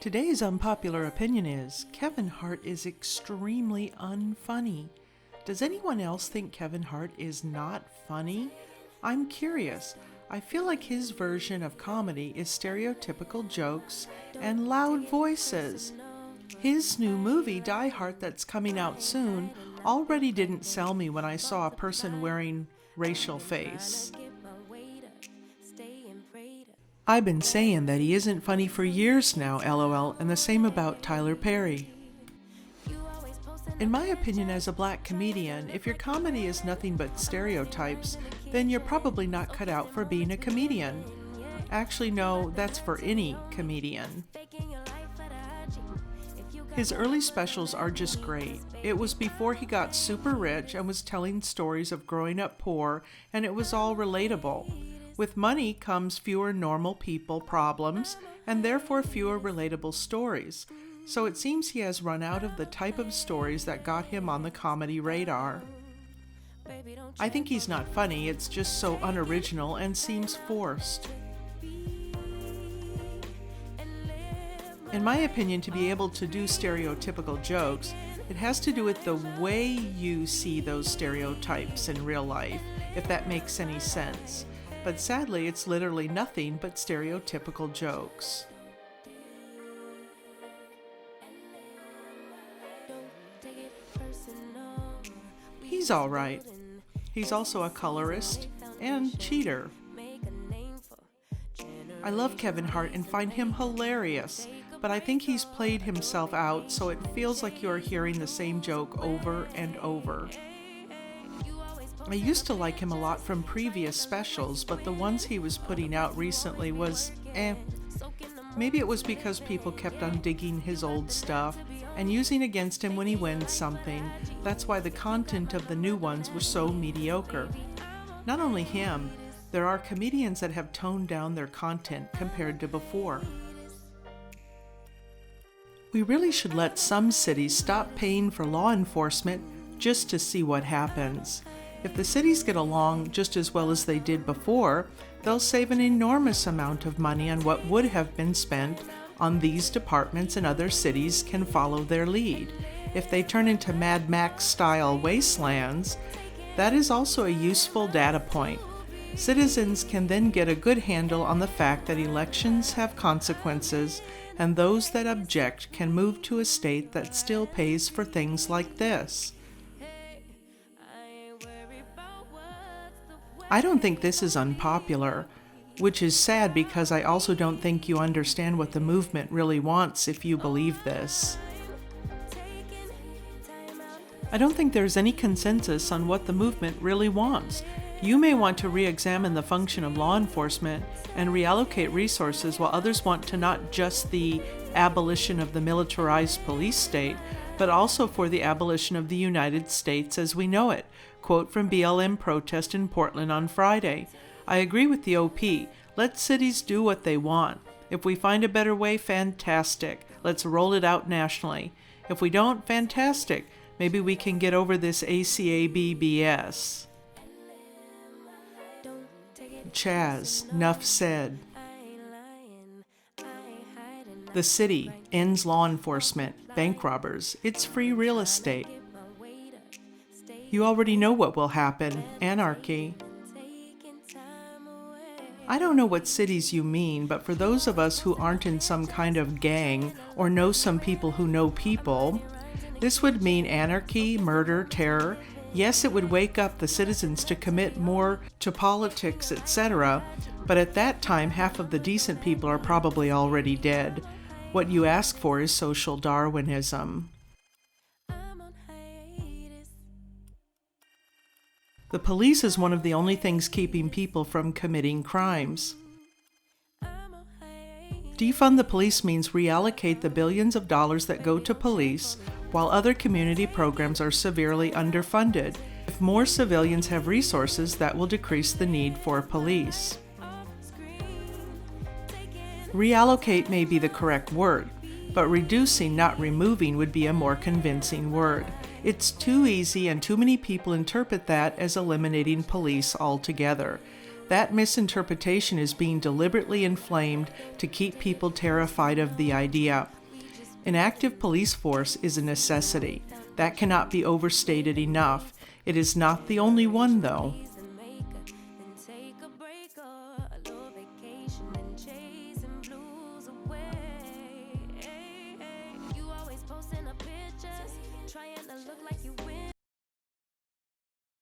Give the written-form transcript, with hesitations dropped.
Today's unpopular opinion is Kevin Hart is extremely unfunny. Does anyone else think Kevin Hart is not funny? I'm curious. I feel like his version of comedy is stereotypical jokes and loud voices. His new movie, Die Hard, that's coming out soon, already didn't sell me when I saw a person wearing racial face. I've been saying that he isn't funny for years now, LOL, and the same about Tyler Perry. In my opinion, as a black comedian, if your comedy is nothing but stereotypes, then you're probably not cut out for being a comedian. Actually, no, that's for any comedian. His early specials are just great. It was before he got super rich and was telling stories of growing up poor, and it was all relatable. With money comes fewer normal people problems, and therefore fewer relatable stories. So it seems he has run out of the type of stories that got him on the comedy radar. I think he's not funny, it's just so unoriginal and seems forced. In my opinion, to be able to do stereotypical jokes, it has to do with the way you see those stereotypes in real life, if that makes any sense. But sadly, it's literally nothing but stereotypical jokes. He's all right. He's also a colorist and cheater. I love Kevin Hart and find him hilarious, but I think he's played himself out, so it feels like you're hearing the same joke over and over. I used to like him a lot from previous specials, but the ones he was putting out recently was Maybe it was because people kept on digging his old stuff and using against him when he wins something. That's why the content of the new ones were so mediocre. Not only him, there are comedians that have toned down their content compared to before. We really should let some cities stop paying for law enforcement just to see what happens. If the cities get along just as well as they did before, they'll save an enormous amount of money on what would have been spent on these departments, and other cities can follow their lead. If they turn into Mad Max-style wastelands, that is also a useful data point. Citizens can then get a good handle on the fact that elections have consequences, and those that object can move to a state that still pays for things like this. I don't think this is unpopular, which is sad because I also don't think you understand what the movement really wants if you believe this. I don't think there's any consensus on what the movement really wants. You may want to re-examine the function of law enforcement and reallocate resources, while others want to not just the abolition of the militarized police state, but also for the abolition of the United States as we know it. Quote from BLM protest in Portland on Friday. I agree with the OP. Let cities do what they want. If we find a better way, fantastic. Let's roll it out nationally. If we don't, fantastic. Maybe we can get over this ACAB BS. Chaz, nuff said. The city ends law enforcement, bank robbers. It's free real estate. You already know what will happen, anarchy. I don't know what cities you mean, but for those of us who aren't in some kind of gang or know some people who know people, this would mean anarchy, murder, terror. Yes, it would wake up the citizens to commit more to politics, etc., but at that time, half of the decent people are probably already dead. What you ask for is social Darwinism. The police is one of the only things keeping people from committing crimes. Defund the police means reallocate the billions of dollars that go to police, while other community programs are severely underfunded. If more civilians have resources, that will decrease the need for police. Reallocate may be the correct word, but reducing, not removing, would be a more convincing word. It's too easy, and too many people interpret that as eliminating police altogether. That misinterpretation is being deliberately inflamed to keep people terrified of the idea. An active police force is a necessity. That cannot be overstated enough. It is not the only one, though.